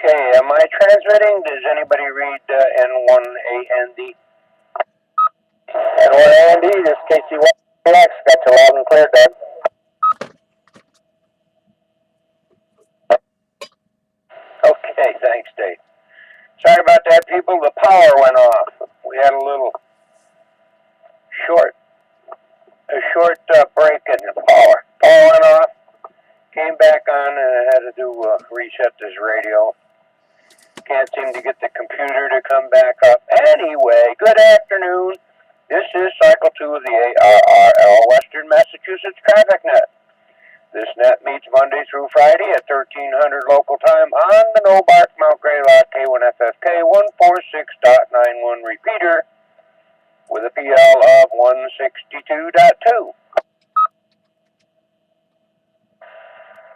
Okay, am I transmitting? Does anybody read N1AND? N1AND, this is KC1X. Got you loud and clear, Doug. Okay, thanks, Dave. Sorry about that, people. The power went off. We had a little short break in the power. Power went off, came back on, and I had to do reset this radio. Can't seem to get the computer to come back up. Anyway, good afternoon. This is Cycle 2 of the ARRL Western Massachusetts Traffic Net. This net meets Monday through Friday at 1300 local time on the No-Bark Mount Grey Lot K1FFK 146.91 repeater with a PL of 162.2.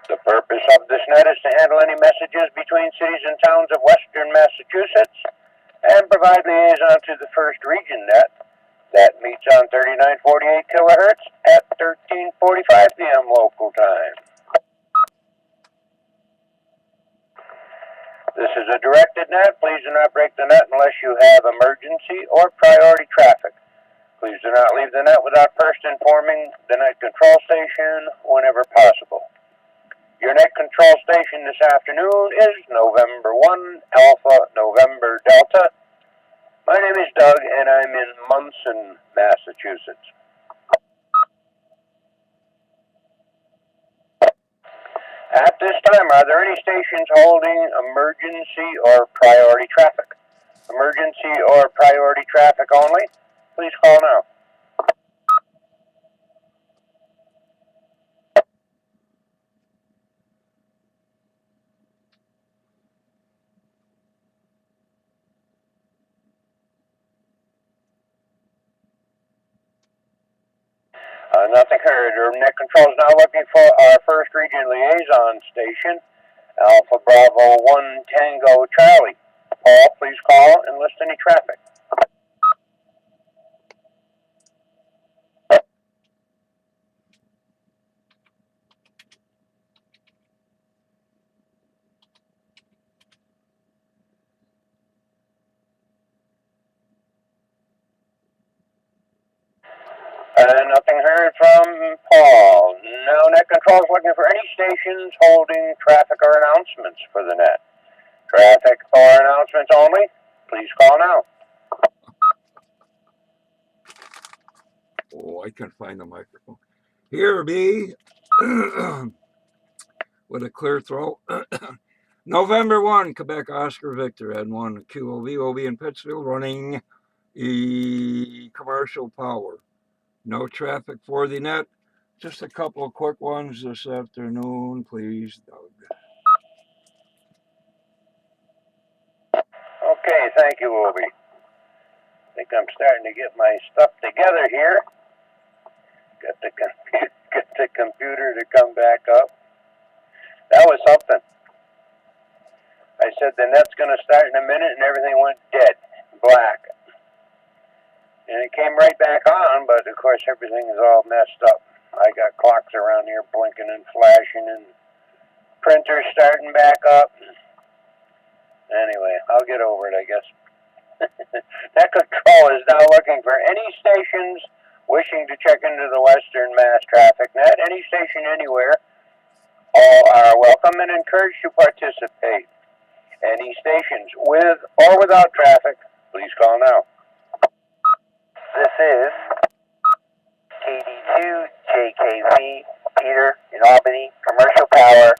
The purpose of this net is to handle any messages between cities and towns of western Massachusetts and provide liaison to the first region net that meets on 3948 kilohertz at 13:45 p.m. local time. This is a directed net. Please do not break the net unless you have emergency or priority traffic. Please do not leave the net without first informing the net control station whenever possible. Your net control station this afternoon is November 1, Alpha, November, Delta. My name is Doug, and I'm in Munson, Massachusetts. At this time, are there any stations holding emergency or priority traffic? Emergency or priority traffic only? Please call now. Nothing heard. Your net control is now looking for our first region liaison station, Alpha Bravo 1 Tango Charlie. Paul, please call and list any traffic. Nothing heard from Paul. No, net control is looking for any stations holding traffic or announcements for the net. Traffic or announcements only? Please call now. Oh, I can't find the microphone. Here be with a clear throat. November 1, Quebec Oscar Victor, N1 QOV will be in Pittsfield running commercial power. No traffic for the net. Just a couple of quick ones this afternoon, please, Doug. Okay, thank you, Obi. I think I'm starting to get my stuff together here. Get the computer to come back up. That was something. I said the net's going to start in a minute, and everything went dead, black. And it came right back on, but of course everything is all messed up. I got clocks around here blinking and flashing, and printers starting back up. Anyway, I'll get over it, I guess. Net control is now looking for any stations wishing to check into the Western Mass Traffic Net. Any station anywhere. All are welcome and encouraged to participate. Any stations with or without traffic, please call now. This is KD2 JKV Peter in Albany, commercial power,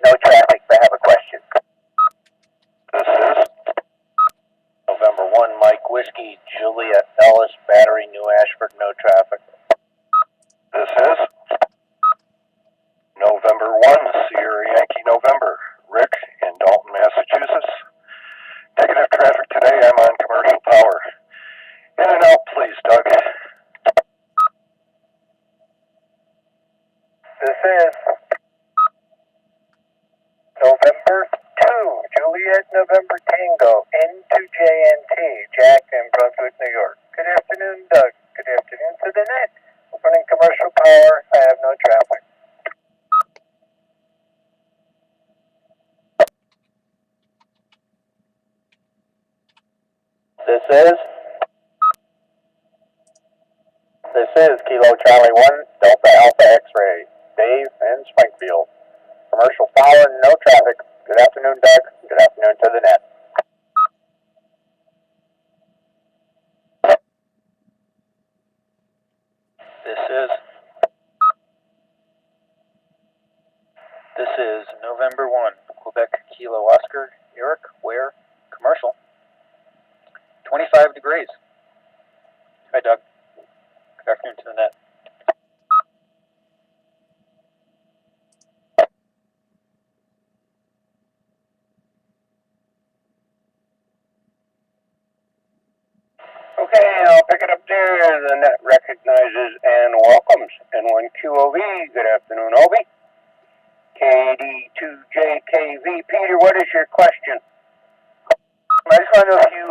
no traffic, but I have a question. This is November 1 Mike Whiskey Juliet Ellis Battery New Ashford, no traffic. This is November 1 Sierra Yankee November Rick in Dalton, Massachusetts. Negative traffic today, I'm on commercial power. In and out, please, Doug. This is November 2, Juliet November Tango, N2JNT, Jack in Brunswick, New York. Good afternoon, Doug. Good afternoon to the net. Running commercial power, I have no traffic. . This is Kilo Charlie 1, Delta Alpha X-Ray, Dave in Springfield. Commercial power, no traffic. Good afternoon, Doug. Good afternoon to the net. This is November 1, Quebec Kilo Oscar, Eric, Ware, Commercial. 25 degrees. Hi, Doug. Good afternoon to the net. Okay, I'll pick it up there. The net recognizes and welcomes N1QOV. Good afternoon, Obi. KD2JKV. Peter, what is your question? I just want to know if you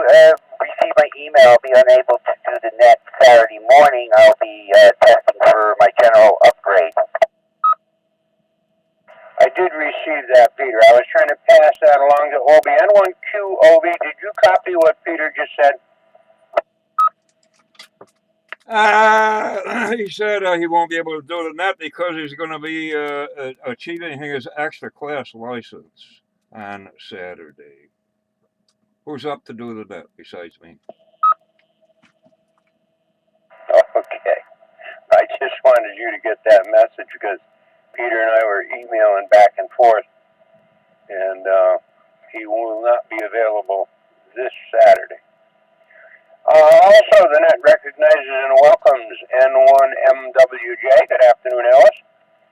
received my email. I'll be unable to do the net Saturday morning. I'll be testing for my general upgrade. I did receive that, Peter. I was trying to pass that along to Obi. N1QOV, did you copy what Peter just said? He said he won't be able to do the net because he's going to be achieving his extra class license on Saturday. Who's up to do the net besides me? Okay. I just wanted you to get that message because Peter and I were emailing back and forth, and he will not be available this Saturday. Also, the net recognizes and welcomes N1MWJ. Good afternoon, Alice.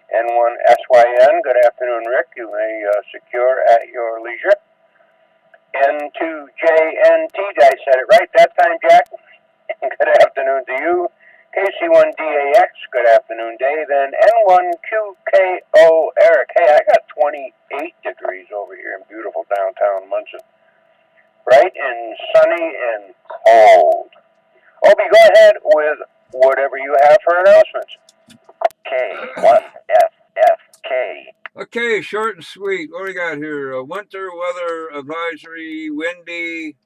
N1SYN. Good afternoon, Rick. You may secure at your leisure. N2JNT. Did I said it right that time, Jack? Good afternoon to you. KC1DAX. Good afternoon, Dave. And N1QKO, Eric. Hey, I got 28 degrees over here in beautiful downtown Munson. Bright and sunny and cold. Obi, go ahead with whatever you have for announcements. K1FFK. Okay, short and sweet. What do we got here? Winter weather advisory, windy,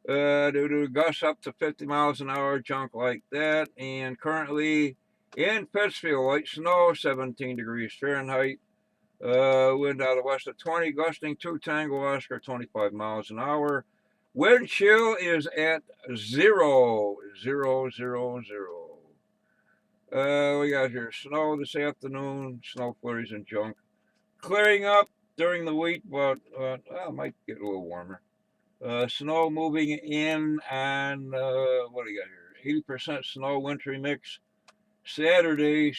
due to gusts up to 50 miles an hour, junk like that. And currently in Pittsfield, light snow, 17 degrees Fahrenheit. Wind out of the west at 20, gusting 2 Tango Oscar, 25 miles an hour. Wind chill is at 0. We got here snow this afternoon, snow flurries and junk. Clearing up during the week, but might get a little warmer. Snow moving in on, what do you got here? 80% snow, wintry mix. Saturday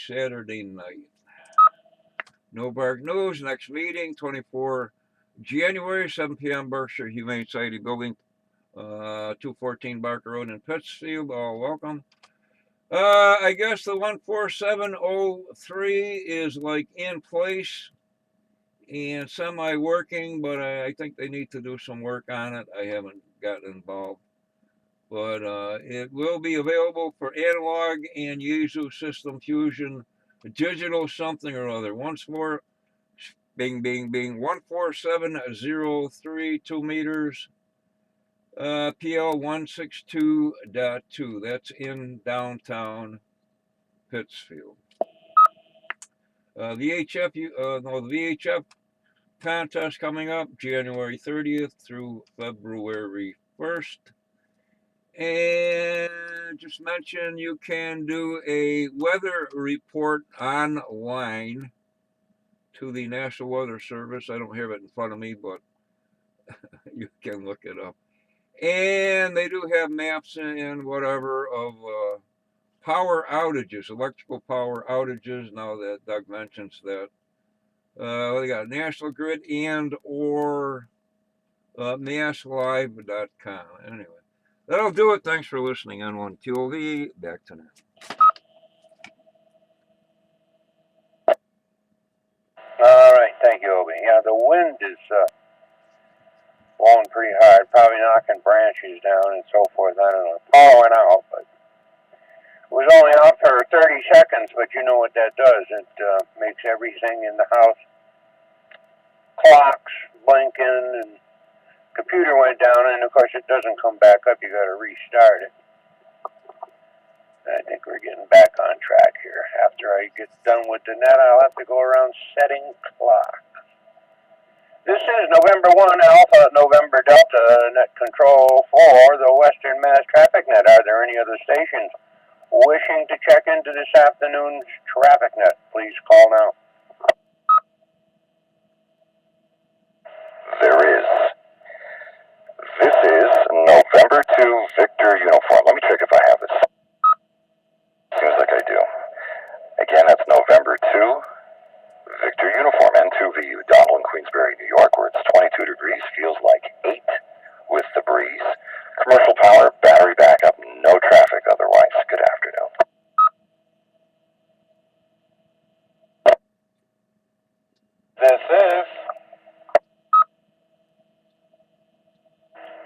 night. No Bark News, next meeting, 24 January, 7 p.m., Berkshire Humane Society Building, 214 Barker Road in Pittsfield. All welcome. I guess the 14703 is like in place and semi-working, but I think they need to do some work on it. I haven't gotten involved. But it will be available for analog and Yaesu system fusion, digital something or other. Once more, bing, bing, bing, 14703, 2 meters, PL 162.2. That's in downtown Pittsfield. The VHF contest coming up January 30th through February 1st. And just mention you can do a weather report online to the National Weather Service. I don't have it in front of me, but you can look it up. And they do have maps and whatever of power outages, electrical power outages, now that Doug mentions that. They got National Grid and or masslive.com. Anyway, that'll do it. Thanks for listening. N1QOV. Back to now. All right, thank you, Obi. Yeah, the wind is blowing pretty hard, probably knocking branches down and so forth. I don't know. Power went out, but it was only out for 30 seconds, but you know what that does. It makes everything in the house, clocks blinking and computer went down, and of course it doesn't come back up. You got to restart it. I think we're getting back on track here. After I get done with the net, I'll have to go around setting clock. This is November 1 Alpha, November Delta, net control for the Western Mass Traffic Net. Are there any other stations wishing to check into this afternoon's traffic net? Please call now. There is. This is November 2 Victor Uniform. Let me check if I have this. Seems like I do. Again, that's November 2 Victor Uniform, N2VU, Donald in Queensbury, New York, where it's 22 degrees, feels like 8 with the breeze. Commercial power, battery backup, no traffic otherwise. Good afternoon.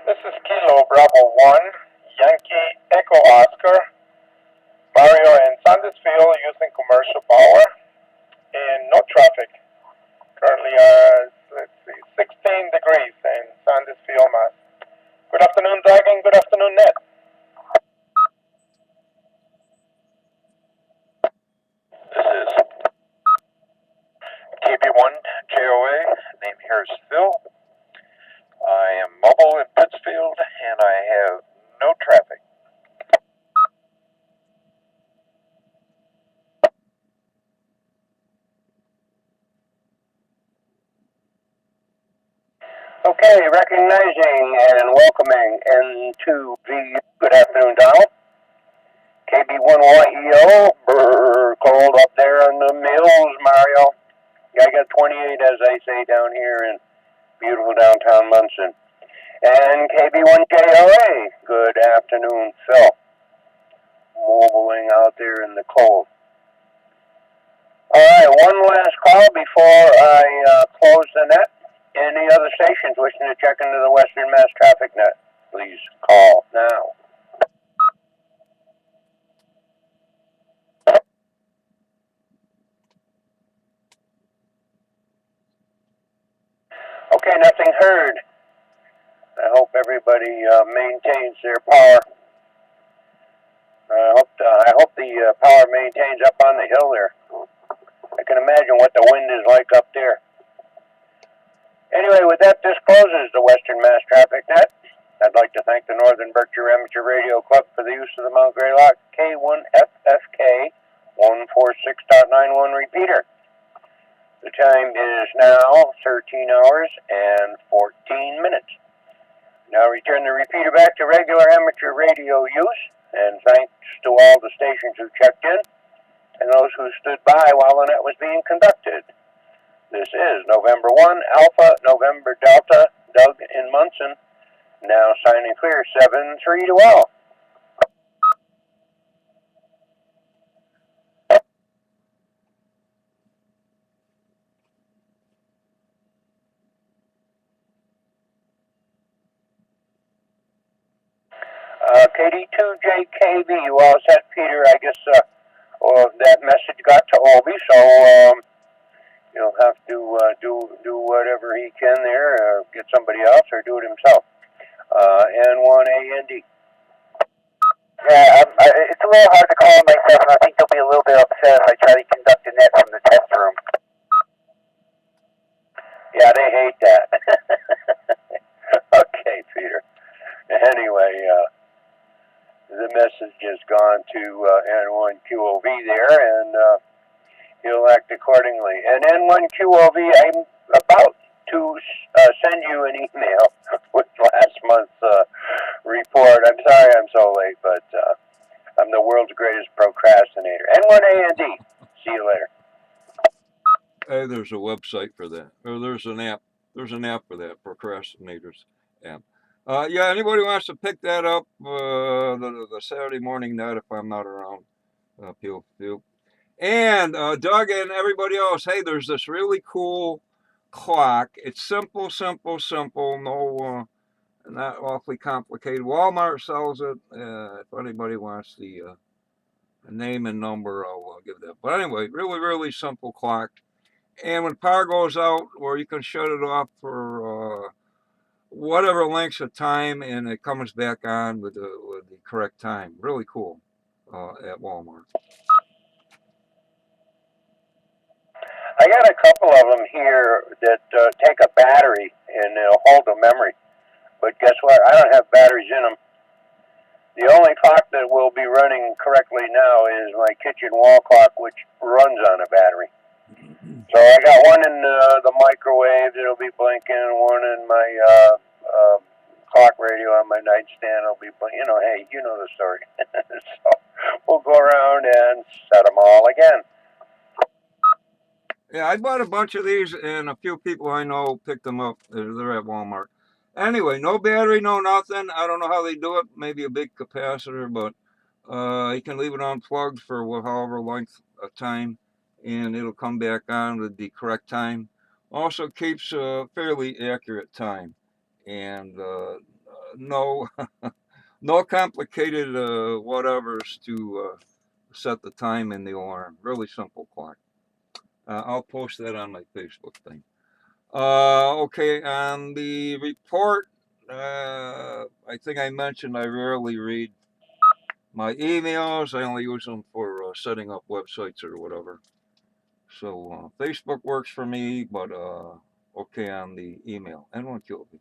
This is Kilo Bravo 1, Yankee Echo Oscar, Mario in Sandusfield using commercial power and no traffic. Currently, 16 degrees in Sandusfield, Mass. Good afternoon, Doug, and good afternoon, Ned. This is KB1 JOA, name here is Phil. I am mobile in Pittsfield, and I have no traffic. Okay, recognizing and welcoming N2VU. Good afternoon, Donald. KB11EO, cold up there on the mills, Mario. I got 28, as I say, down here in beautiful downtown Munson. And KB1JOA, good afternoon, Phil. Mobiling out there in the cold. All right, one last call before I close the net. Any other stations wishing to check into the Western Mass Traffic Net, please call now. Okay, nothing heard. I hope everybody maintains their power. I hope the power maintains up on the hill there. I can imagine what the wind is like up there. Anyway, with that, this closes the Western Mass Traffic Net. I'd like to thank the Northern Berkshire Amateur Radio Club for the use of the Mount Greylock K1FFK 146.91 repeater. The time is now 13 hours and 14 minutes. Now return the repeater back to regular amateur radio use, and thanks to all the stations who checked in and those who stood by while the net was being conducted. This is November 1 Alpha, November Delta, Doug in Munson. Now signing clear, 7-3 to all. KD2JKB, you all set, Peter. I guess that message got to Obi, so he'll have to do whatever he can there, get somebody else or do it himself. N1AND. Yeah, it's a little hard to call myself, and I think they'll be a little bit upset if I try to conduct a net from the test room. Yeah, they hate that. Okay, Peter. Anyway, the message has gone to N1QOV there, and he'll act accordingly. And N1QOV, I'm about to send you an email with last month's report. I'm sorry I'm so late, but I'm the world's greatest procrastinator. N1AND. See you later. Hey, there's a website for that. Or there's an app. There's an app for that, Procrastinators app. Yeah, anybody wants to pick that up the Saturday morning night if I'm not around, feel. And Doug and everybody else, hey, there's this really cool clock. It's simple. No, not awfully complicated. Walmart sells it. If anybody wants the name and number, I'll give that. But anyway, really simple clock. And when power goes out, or you can shut it off for whatever length of time, and it comes back on with the correct time. Really cool at Walmart. I got a couple of them here that take a battery and they'll hold the memory. But guess what? I don't have batteries in them. The only clock that will be running correctly now is my kitchen wall clock, which runs on a battery. So I got one in the microwave that'll be blinking, one in my clock radio on my nightstand will be blinking. You know, hey, you know the story. So we'll go around and set them all again. Yeah, I bought a bunch of these, and a few people I know picked them up. They're at Walmart. Anyway, no battery, no nothing. I don't know how they do it. Maybe a big capacitor, but you can leave it unplugged for however length of time, and it'll come back on with the correct time. Also keeps a fairly accurate time, and no no complicated whatevers to set the time and the alarm. Really simple clock. I'll post that on my Facebook thing. Okay, on the report, I think I mentioned I rarely read my emails. I only use them for setting up websites or whatever. So Facebook works for me, but okay on the email. N1QB.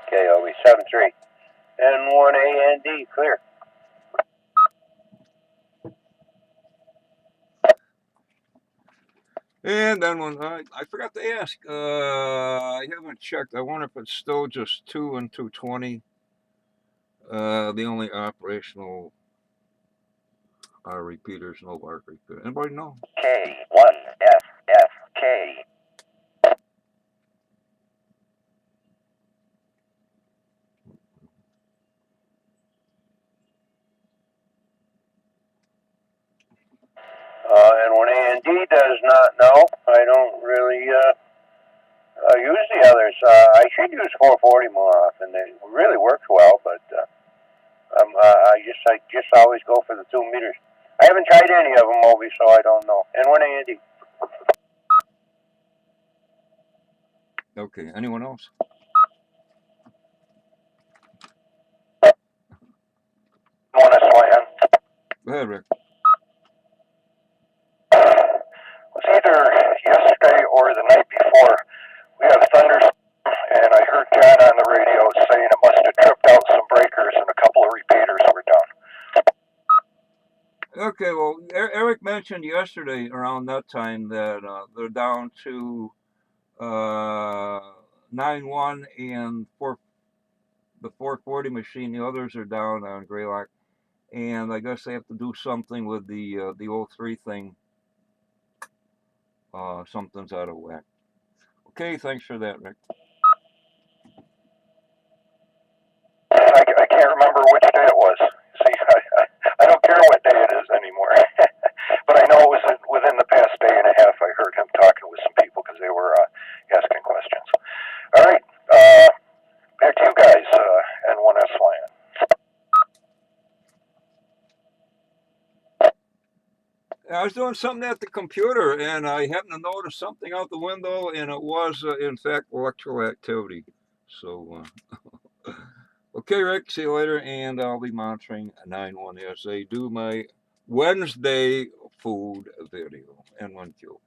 KOB 73. N1AND, clear. And then when I forgot to ask, I haven't checked. I wonder if it's still just 2 and 220. The only operational repeaters, no arc repeater. Anybody know? K1FFK. N1AND does not know. I don't really use the others. I should use 440 more often. It really works well, but I just always go for the 2 meters. I haven't tried any of them, Obi, so I don't know. N1AND. Okay, anyone else? N1SYN. Go ahead, Rick. It was either yesterday or the night before. We had thunderstorm, and I heard John on the radio saying it must have tripped out some breakers and a couple of repeaters were down. Okay, well, Eric mentioned yesterday around that time that they're down to 9-1 and the 440 machine. The others are down on Greylock, and I guess they have to do something with the 03 thing. Something's out of whack. Okay, thanks for that, Rick. I can't remember which day it was. See, I don't care what day it is anymore. But I know it was within the past day and a half. I heard him talking with some people because they were asking questions. All right, back to you guys, N1SYN. I was doing something at the computer, and I happened to notice something out the window, and it was, in fact, electrical activity. So, okay, Rick, see you later, and I'll be monitoring 9-1 as they do my Wednesday food video. N1Q.